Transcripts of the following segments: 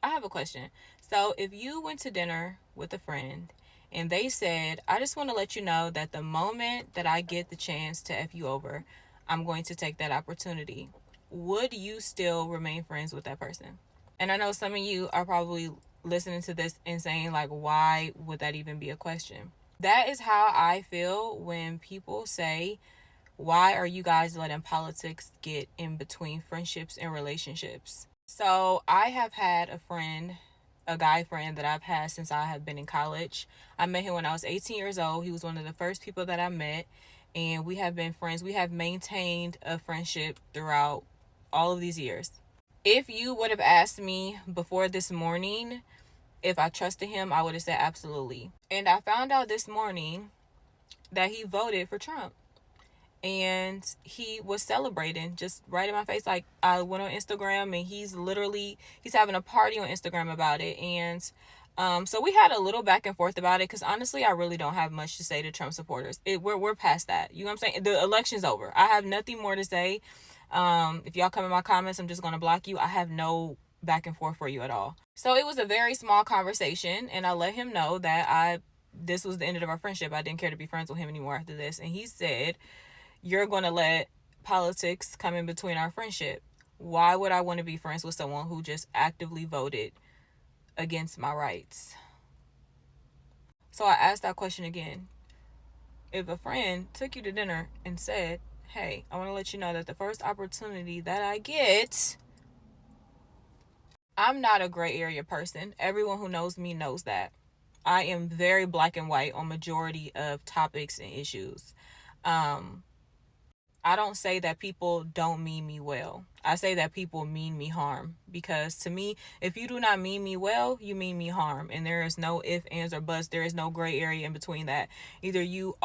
I have a question. So, if you went to dinner with a friend and they said, I just want to let you know that the moment that I get the chance to F you over, I'm going to take that opportunity, would you still remain friends with that person? And I know some of you are probably listening to this and saying, like, why would that even be a question? That is how I feel when people say, why are you guys letting politics get in between friendships and relationships? So I have had a friend, a guy friend that I've had since I have been in college. I met him when I was 18 years old. He was one of the first people that I met, and we have been friends. We have maintained a friendship throughout all of these years. If you would have asked me before this morning if I trusted him, I would have said absolutely. And I found out this morning that he voted for Trump, and he was celebrating just right in my face. Like, I went on Instagram and he's having a party on Instagram about it. And so we had a little back and forth about it, because honestly I really don't have much to say to Trump supporters. We're past that, you know what I'm saying? The election's over. I have nothing more to say. If y'all come in my comments, I'm just gonna block you. I have no back and forth for you at all. So it was a very small conversation, and I let him know that this was the end of our friendship. I didn't care to be friends with him anymore after this. And he said, you're going to let politics come in between our friendship. Why would I want to be friends with someone who just actively voted against my rights? So I asked that question again. If a friend took you to dinner and said, hey, I want to let you know that the first opportunity that I get, I'm not a gray area person. Everyone who knows me knows that. I am very black and white on majority of topics and issues. I don't say that people don't mean me well. I say that people mean me harm, because to me, if you do not mean me well, you mean me harm. And there is no if, ands, or buts. There is no gray area in between that. Either you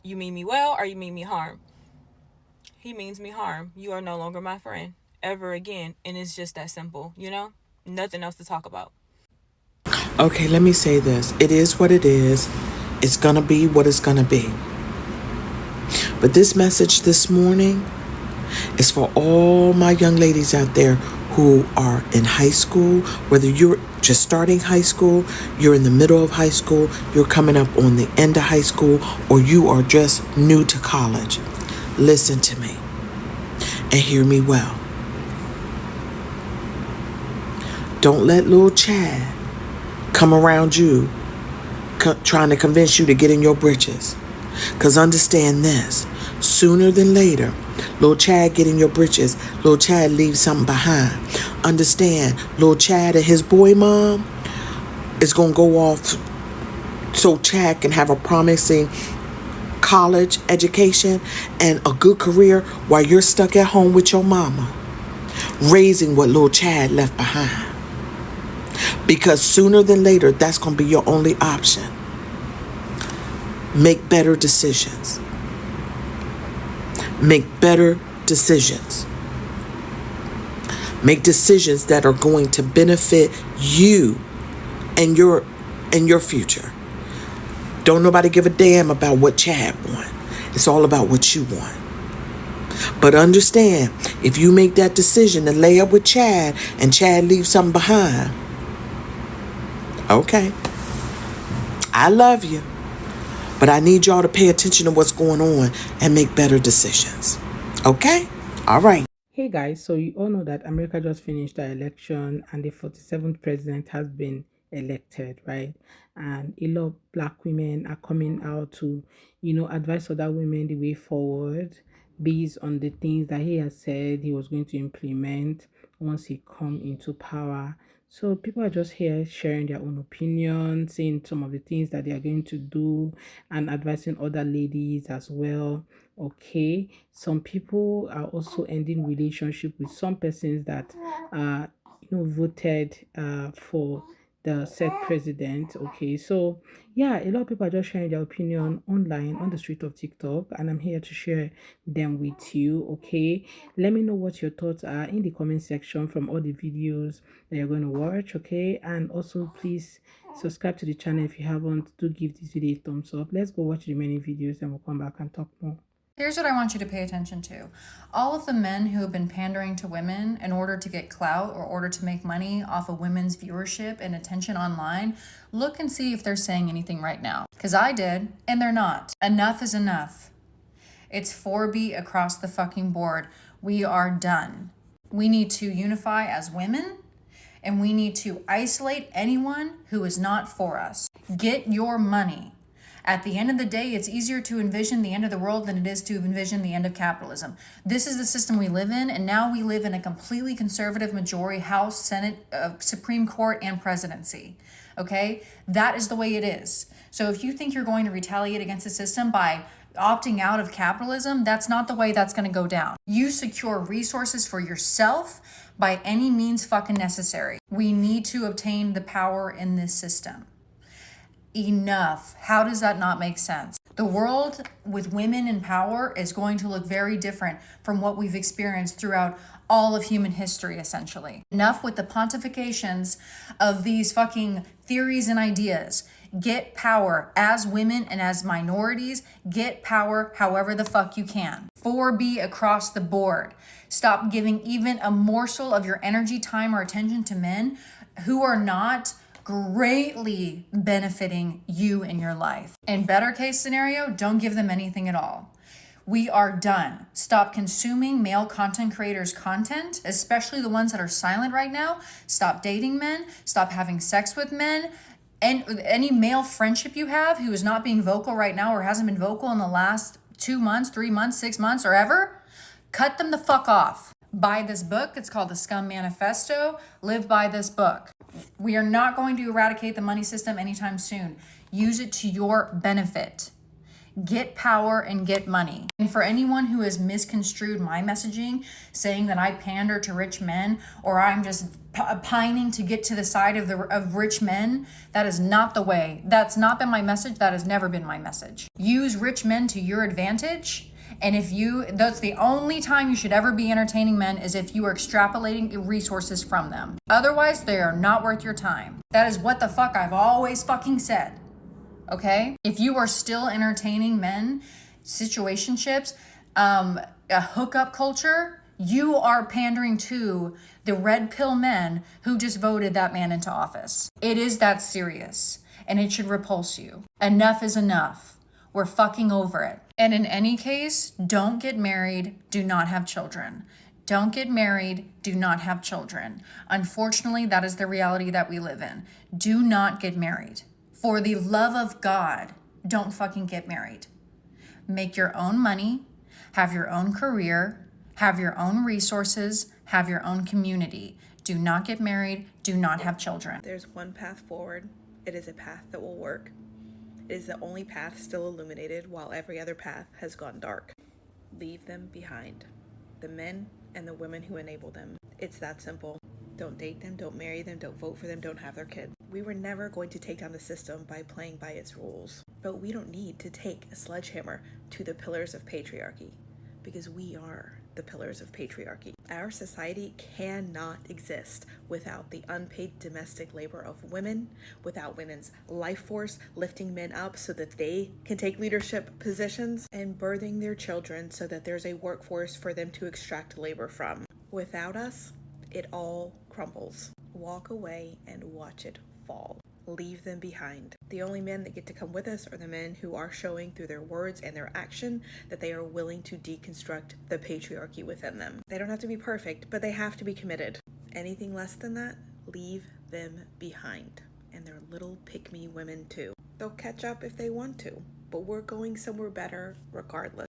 mean me well, or you mean me harm. He means me harm. You are no longer my friend ever again. And it's just that simple, you know? Nothing else to talk about. Okay, let me say this. It is what it is. It's going to be what it's going to be. But this message this morning is for all my young ladies out there who are in high school, whether you're just starting high school, you're in the middle of high school, you're coming up on the end of high school, or you are just new to college. Listen to me and hear me well. Don't let little Chad come around you trying to convince you to get in your britches. Because understand this, sooner than later, little Chad get in your britches, little Chad leaves something behind. Understand, little Chad and his boy mom is going to go off so Chad can have a promising college education and a good career, while you're stuck at home with your mama, raising what little Chad left behind. Because sooner than later, that's going to be your only option. Make better decisions. Make better decisions. Make decisions that are going to benefit you and your future. Don't nobody give a damn about what Chad want. It's all about what you want. But understand, if you make that decision to lay up with Chad and Chad leaves something behind, okay, I love you, but I need y'all to pay attention to what's going on and make better decisions. Okay? All right. Hey guys, so you all know that America just finished the election and the 47th president has been elected, right? And a lot of black women are coming out to, advise other women the way forward based on the things that he has said he was going to implement once he come into power. So people are just here sharing their own opinions, saying some of the things that they are going to do and advising other ladies as well. Okay, some people are also ending relationship with some persons that voted for the said president. Okay, so yeah, a lot of people are just sharing their opinion online on the street of TikTok, and I'm here to share them with you. Okay, let me know what your thoughts are in the comment section from all the videos that you're going to watch. Okay, and also please subscribe to the channel if you haven't. Do give this video a thumbs up. Let's go watch the remaining videos and we'll come back and talk more. Here's what I want you to pay attention to. All of the men who have been pandering to women in order to get clout or order to make money off of women's viewership and attention online, look and see if they're saying anything right now. Because I did, and they're not. Enough is enough. It's 4B across the fucking board. We are done. We need to unify as women, and we need to isolate anyone who is not for us. Get your money. At the end of the day, it's easier to envision the end of the world than it is to envision the end of capitalism. This is the system we live in, and now we live in a completely conservative majority, House, Senate, Supreme Court, and presidency. Okay? That is the way it is. So if you think you're going to retaliate against the system by opting out of capitalism, that's not the way that's going to go down. You secure resources for yourself by any means fucking necessary. We need to obtain the power in this system. Enough. How does that not make sense? The world with women in power is going to look very different from what we've experienced throughout all of human history, essentially. Enough with the pontifications of these fucking theories and ideas. Get power as women and as minorities. Get power however the fuck you can. 4B across the board. Stop giving even a morsel of your energy, time, or attention to men who are not greatly benefiting you in your life. In better case scenario, don't give them anything at all. We are done. Stop consuming male content creators' content, especially the ones that are silent right now. Stop dating men. Stop having sex with men. And any male friendship you have who is not being vocal right now or hasn't been vocal in the last 2 months, 3 months, 6 months, or ever, cut them the fuck off. Buy this book. It's called The Scum Manifesto. Live by this book. We are not going to eradicate the money system anytime soon. Use it to your benefit. Get power and get money. And for anyone who has misconstrued my messaging, saying that I pander to rich men or I'm just pining to get to the side of rich men, that is not the way. That's not been my message. That has never been my message. Use rich men to your advantage. And that's the only time you should ever be entertaining men, is if you are extrapolating resources from them. Otherwise, they are not worth your time. That is what the fuck I've always fucking said. Okay? If you are still entertaining men, situationships, a hookup culture, you are pandering to the red pill men who just voted that man into office. It is that serious, and it should repulse you. Enough is enough. We're fucking over it. And in any case, don't get married, do not have children. Don't get married, do not have children. Unfortunately, that is the reality that we live in. Do not get married. For the love of God, don't fucking get married. Make your own money, have your own career, have your own resources, have your own community. Do not get married, do not have children. There's one path forward. It is a path that will work. It is the only path still illuminated while every other path has gone dark. Leave them behind. The men and the women who enable them. It's that simple. Don't date them, don't marry them, don't vote for them, don't have their kids. We were never going to take down the system by playing by its rules. But we don't need to take a sledgehammer to the pillars of patriarchy, because we are the pillars of patriarchy. Our society cannot exist without the unpaid domestic labor of women, without women's life force lifting men up so that they can take leadership positions, and birthing their children so that there's a workforce for them to extract labor from. Without us, it all crumbles. Walk away and watch it fall. Leave them behind. The only men that get to come with us are the men who are showing through their words and their action that they are willing to deconstruct the patriarchy within them. They don't have to be perfect, but they have to be committed. Anything less than that, leave them behind. And they're little pick-me women too. They'll catch up if they want to, but we're going somewhere better regardless.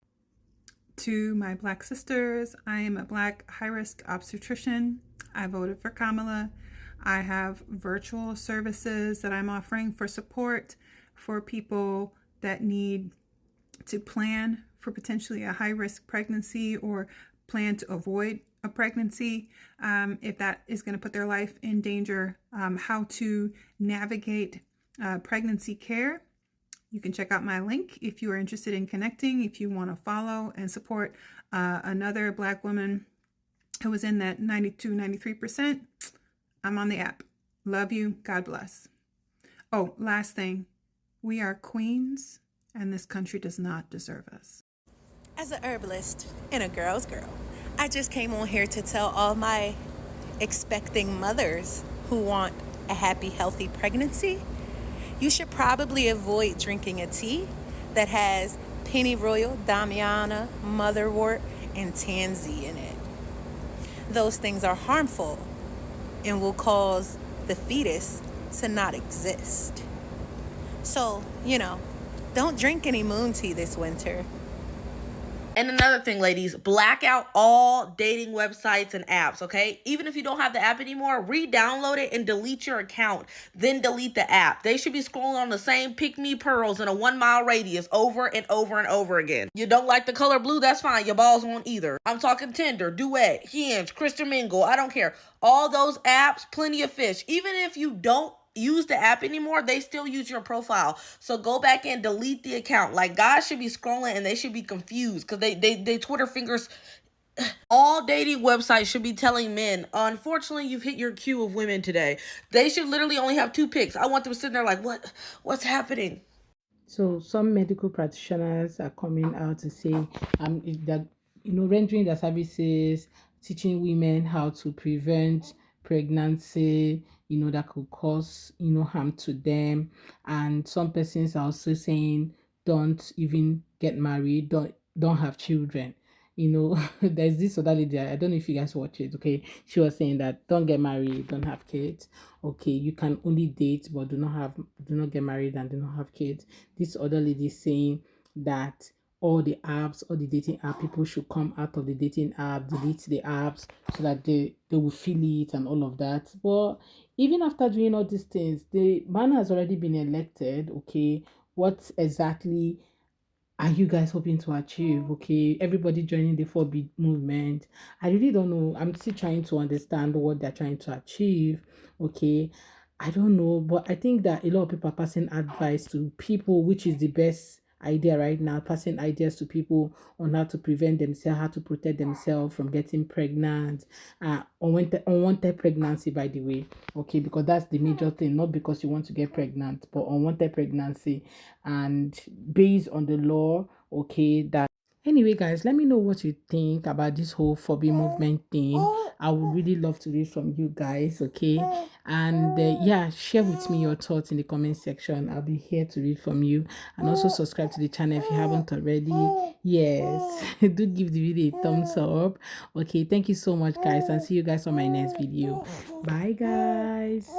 To my Black sisters, I am a Black high-risk obstetrician. I voted for Kamala. I have virtual services that I'm offering for support for people that need to plan for potentially a high-risk pregnancy or plan to avoid a pregnancy if that is going to put their life in danger, how to navigate pregnancy care. You can check out my link if you are interested in connecting, if you want to follow and support another Black woman who is in that 93%. I'm on the app. Love you. God bless. Oh, last thing. We are queens, and this country does not deserve us. As a herbalist and a girl's girl, I just came on here to tell all my expecting mothers who want a happy, healthy pregnancy, you should probably avoid drinking a tea that has pennyroyal, damiana, motherwort, and tansy in it. Those things are harmful and will cause the fetus to not exist. So, don't drink any moon tea this winter. And another thing, ladies, black out all dating websites and apps, okay? Even if you don't have the app anymore, re-download it and delete your account. Then delete the app. They should be scrolling on the same pick me pearls in a 1 mile radius over and over and over again. You don't like the color blue? That's fine. Your balls won't either. I'm talking Tinder, Duet, Hinge, Christian Mingle. I don't care. All those apps, plenty of fish. Even if you don't use the app anymore, they still use your profile. So go back and delete the account. Like, guys should be scrolling and they should be confused because they Twitter fingers. All dating websites should be telling men, unfortunately, you've hit your queue of women today. They should literally only have 2 picks. I want them sitting there like, what's happening? So some medical practitioners are coming out to say that rendering their services, teaching women how to prevent pregnancy, that could cause harm to them. And some persons are also saying don't even get married, don't have children. There's this other lady, I don't know if you guys watch it, okay? She was saying that don't get married, don't have kids. Okay, you can only date but do not get married and do not have kids. This other lady saying that all the apps, all the dating app, people should come out of the dating app, delete the apps so that they will feel it and all of that. But even after doing all these things, the man has already been elected. Okay, what exactly are you guys hoping to achieve? Okay, everybody joining the 4B movement. I really don't know. I'm still trying to understand what they're trying to achieve. Okay, I don't know, but I think that a lot of people are passing advice to people, which is the best idea right now, passing ideas to people on how to prevent themselves, how to protect themselves from getting pregnant, unwanted pregnancy, by the way. Okay, because that's the major thing, not because you want to get pregnant, but unwanted pregnancy. And based on the law, okay, that anyway, guys, let me know what you think about this whole phobia movement thing. I would really love to read from you guys, okay? And yeah, share with me your thoughts in the comment section. I'll be here to read from you. And also subscribe to the channel if you haven't already. Yes, do give the video a thumbs up. Okay, thank you so much, guys, and see you guys on my next video. Bye, guys.